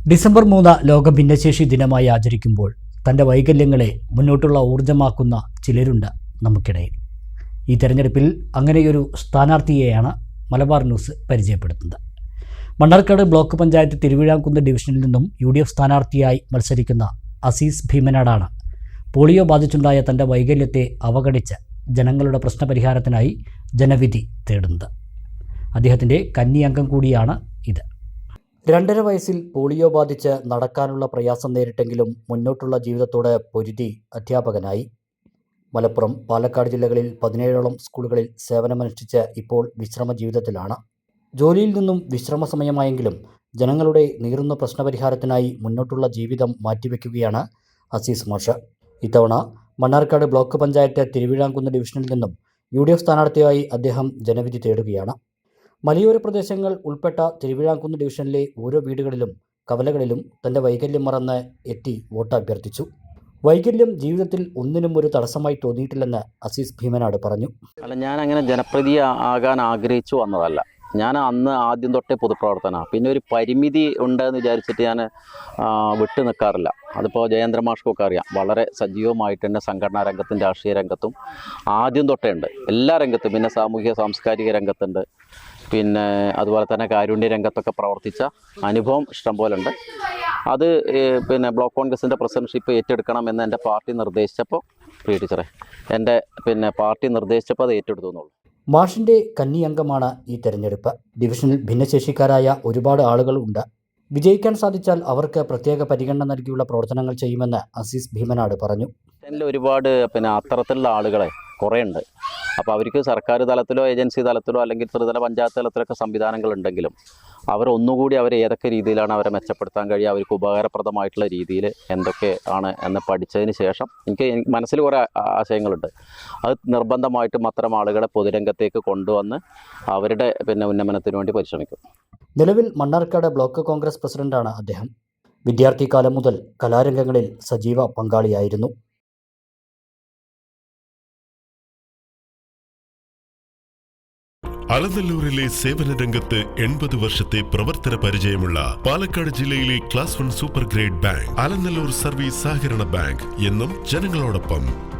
December 3 ലോക ഭിന്നശേഷി ദിനമായി ആചരിക്കുമ്പോൾ തൻ്റെ വൈകല്യങ്ങളെ മുന്നോട്ടുള്ള ഊർജ്ജമാക്കുന്ന ചിലരുണ്ട് നമുക്കിടയിൽ. ഈ തെരഞ്ഞെടുപ്പിൽ അങ്ങനെയൊരു സ്ഥാനാർത്ഥിയെയാണ് മലബാർ ന്യൂസ് പരിചയപ്പെടുത്തുന്നത്. മണ്ണാർക്കാട് ബ്ലോക്ക് പഞ്ചായത്ത് തിരുവിഴാംകുന്ന് ഡിവിഷനിൽ നിന്നും UDF സ്ഥാനാർത്ഥിയായി മത്സരിക്കുന്ന അസീസ് ഭീമനാടാണ് പോളിയോ ബാധിച്ചുണ്ടായ തൻ്റെ വൈകല്യത്തെ അവഗണിച്ച് ജനങ്ങളുടെ പ്രശ്നപരിഹാരത്തിനായി ജനവിധി തേടുന്നത്. അദ്ദേഹത്തിൻ്റെ കന്നി അംഗം കൂടിയാണ് ഇത്. 2.5 വയസ്സിൽ പോളിയോ ബാധിച്ച് നടക്കാനുള്ള പ്രയാസം നേരിട്ടെങ്കിലും മുന്നോട്ടുള്ള ജീവിതത്തോട് പൊരുതി അധ്യാപകനായി. മലപ്പുറം, പാലക്കാട് ജില്ലകളിൽ 17ഓളം സ്കൂളുകളിൽ സേവനമനുഷ്ഠിച്ച് ഇപ്പോൾ വിശ്രമ ജീവിതത്തിലാണ്. ജോലിയിൽ നിന്നും വിശ്രമ സമയമായെങ്കിലും ജനങ്ങളുടെ നീറുന്ന പ്രശ്നപരിഹാരത്തിനായി മുന്നോട്ടുള്ള ജീവിതം മാറ്റിവെക്കുകയാണ് അസീസ് മാഷ്. ഇത്തവണ മണ്ണാർക്കാട് ബ്ലോക്ക് പഞ്ചായത്ത് തിരുവിഴാംകുന്ന് ഡിവിഷനിൽ നിന്നും UDF സ്ഥാനാർത്ഥിയായി അദ്ദേഹം ജനവിധി തേടുകയാണ്. മലയോര പ്രദേശങ്ങൾ ഉൾപ്പെട്ട തിരുവിഴാംകുന്ന് ഡിവിഷനിലെ ഓരോ വീടുകളിലും കവലകളിലും തൻ്റെ വൈകല്യം മറന്ന് എത്തി വോട്ട് അഭ്യർത്ഥിച്ചു. വൈകല്യം ജീവിതത്തിൽ ഒന്നിനും ഒരു തടസ്സമായി തോന്നിയിട്ടില്ലെന്ന് അസീസ് ഭീമനാട് പറഞ്ഞു. ഞാൻ അങ്ങനെ ജനപ്രതി ആകാൻ ആഗ്രഹിച്ചു വന്നതല്ല. ഞാൻ അന്ന് ആദ്യം തൊട്ടേ പൊതുപ്രവർത്തനമാണ്. പിന്നെ ഒരു പരിമിതി ഉണ്ടെന്ന് വിചാരിച്ചിട്ട് ഞാൻ വിട്ടു നിൽക്കാറില്ല. അതിപ്പോൾ ജയേന്ദ്ര മാഷ്കൊക്കെ അറിയാം. വളരെ സജീവമായിട്ട് തന്നെ സംഘടനാ രംഗത്തും രാഷ്ട്രീയ രംഗത്തും ആദ്യം തൊട്ടേ ഉണ്ട്. എല്ലാ രംഗത്തും, പിന്നെ സാമൂഹിക സാംസ്കാരിക രംഗത്തുണ്ട്, പിന്നെ അതുപോലെ തന്നെ കാരുണ്യ രംഗത്തൊക്കെ പ്രവർത്തിച്ച അനുഭവം ഇഷ്ടംപോലെ ഉണ്ട്. അത് പിന്നെ ബ്ലോക്ക് കോൺഗ്രസിൻ്റെ പ്രസിഡൻഷിപ്പ് ഏറ്റെടുക്കണമെന്ന് എൻ്റെ പാർട്ടി നിർദ്ദേശിച്ചപ്പോൾ ടീച്ചറെ എൻ്റെ പാർട്ടി നിർദ്ദേശിച്ചപ്പോൾ അത് ഏറ്റെടുത്തു എന്നുള്ളൂ. മാഷിൻ്റെ കന്നി അംഗമാണ് ഈ തെരഞ്ഞെടുപ്പ്. ഡിവിഷനിൽ ഭിന്നശേഷിക്കാരായ ഒരുപാട് ആളുകൾ ഉണ്ട്. വിജയിക്കാൻ സാധിച്ചാൽ അവർക്ക് പ്രത്യേക പരിഗണന നൽകിയുള്ള പ്രവർത്തനങ്ങൾ ചെയ്യുമെന്ന് അസീസ് ഭീമനാട് പറഞ്ഞു. ഒരുപാട് അത്തരത്തിലുള്ള ആളുകളെ കുറേ ഉണ്ട്. അപ്പോൾ അവർക്ക് സർക്കാർ തലത്തിലോ ഏജൻസി തലത്തിലോ അല്ലെങ്കിൽ ത്രിതല പഞ്ചായത്ത് തലത്തിലൊക്കെ സംവിധാനങ്ങൾ ഉണ്ടെങ്കിലും അവരൊന്നുകൂടി ഏതൊക്കെ രീതിയിലാണ് അവരെ മെച്ചപ്പെടുത്താൻ കഴിയുക, അവർക്ക് ഉപകാരപ്രദമായിട്ടുള്ള രീതിയിൽ എന്തൊക്കെ ആണ് എന്ന് പഠിച്ചതിന് ശേഷം എനിക്ക് മനസ്സിൽ കുറേ ആശയങ്ങളുണ്ട്. അത് നിർബന്ധമായിട്ടും അത്തരം ആളുകളെ പൊതുരംഗത്തേക്ക് കൊണ്ടുവന്ന് അവരുടെ ഉന്നമനത്തിന് വേണ്ടി പരിശ്രമിക്കും. നിലവിൽ മണ്ണാർക്കാട് ബ്ലോക്ക് കോൺഗ്രസ് പ്രസിഡന്റാണ് അദ്ദേഹം. വിദ്യാർത്ഥി കാലം മുതൽ കലാരംഗങ്ങളിൽ സജീവ പങ്കാളിയായിരുന്നു. അലനല്ലൂരിലെ സേവന രംഗത്ത് 80 വർഷത്തെ പ്രവർത്തന പരിചയമുള്ള പാലക്കാട് ജില്ലയിലെ class 1 super grade bank Alanallur service സഹകരണ ബാങ്ക് എന്നും ജനങ്ങളോടൊപ്പം.